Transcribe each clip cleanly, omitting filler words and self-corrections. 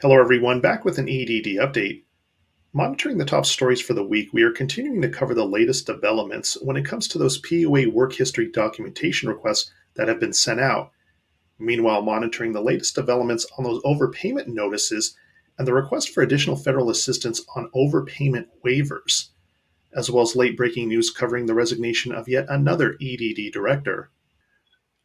Hello everyone, back with an EDD update. Monitoring the top stories for the week, we are continuing to cover the latest developments when it comes to those PUA work history documentation requests that have been sent out. Meanwhile, monitoring the latest developments on those overpayment notices and the request for additional federal assistance on overpayment waivers, as well as late breaking news covering the resignation of yet another EDD director.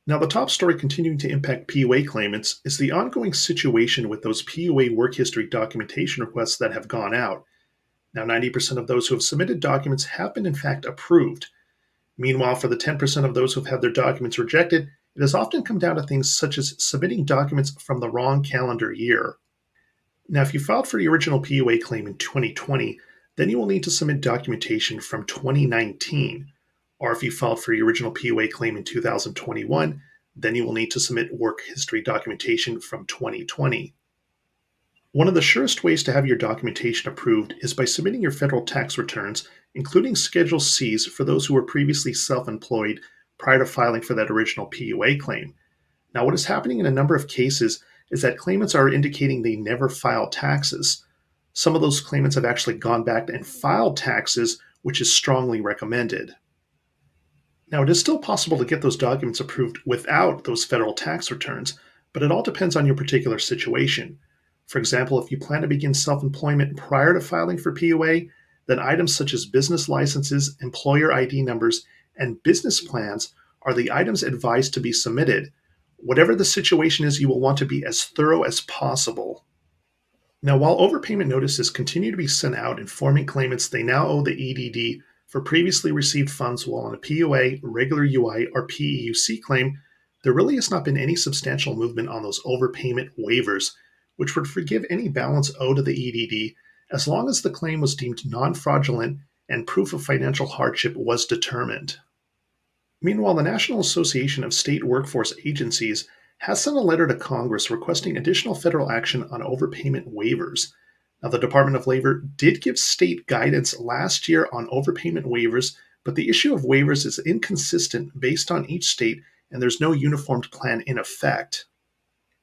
Now, the top story continuing to impact PUA claimants is the ongoing situation with those PUA work history documentation requests that have gone out. Now, 90% of those who have submitted documents have been in fact approved. Meanwhile, for the 10% of those who have had their documents rejected, it has often come down to things such as submitting documents from the wrong calendar year. Now, if you filed for the original PUA claim in 2020, then you will need to submit documentation from 2019. Or if you filed for your original PUA claim in 2021, then you will need to submit work history documentation from 2020. One of the surest ways to have your documentation approved is by submitting your federal tax returns, including Schedule Cs for those who were previously self-employed prior to filing for that original PUA claim. Now, what is happening in a number of cases is that claimants are indicating they never filed taxes. Some of those claimants have actually gone back and filed taxes, which is strongly recommended. Now, it is still possible to get those documents approved without those federal tax returns, but it all depends on your particular situation. For example, if you plan to begin self-employment prior to filing for PUA, then items such as business licenses, employer ID numbers, and business plans are the items advised to be submitted. Whatever the situation is, you will want to be as thorough as possible. Now, while overpayment notices continue to be sent out informing claimants they now owe the EDD for previously received funds while on a PUA, regular UI, or PEUC claim, there really has not been any substantial movement on those overpayment waivers, which would forgive any balance owed to the EDD as long as the claim was deemed non-fraudulent and proof of financial hardship was determined. Meanwhile, the National Association of State Workforce Agencies has sent a letter to Congress requesting additional federal action on overpayment waivers. Now, the Department of Labor did give state guidance last year on overpayment waivers, but the issue of waivers is inconsistent based on each state, and there's no uniformed plan in effect.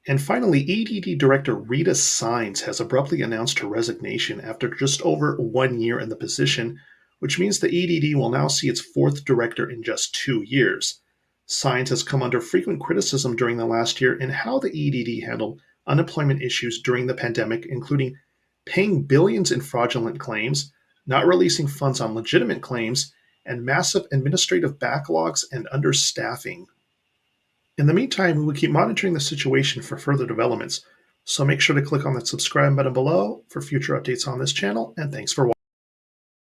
And finally, EDD Director Rita Sines has abruptly announced her resignation after just over 1 year in the position, which means the EDD will now see its fourth director in just 2 years. Sines has come under frequent criticism during the last year in how the EDD handled unemployment issues during the pandemic, including paying billions in fraudulent claims, not releasing funds on legitimate claims, and massive administrative backlogs and understaffing. In the meantime, we will keep monitoring the situation for further developments, so make sure to click on that subscribe button below for future updates on this channel, and thanks for watching.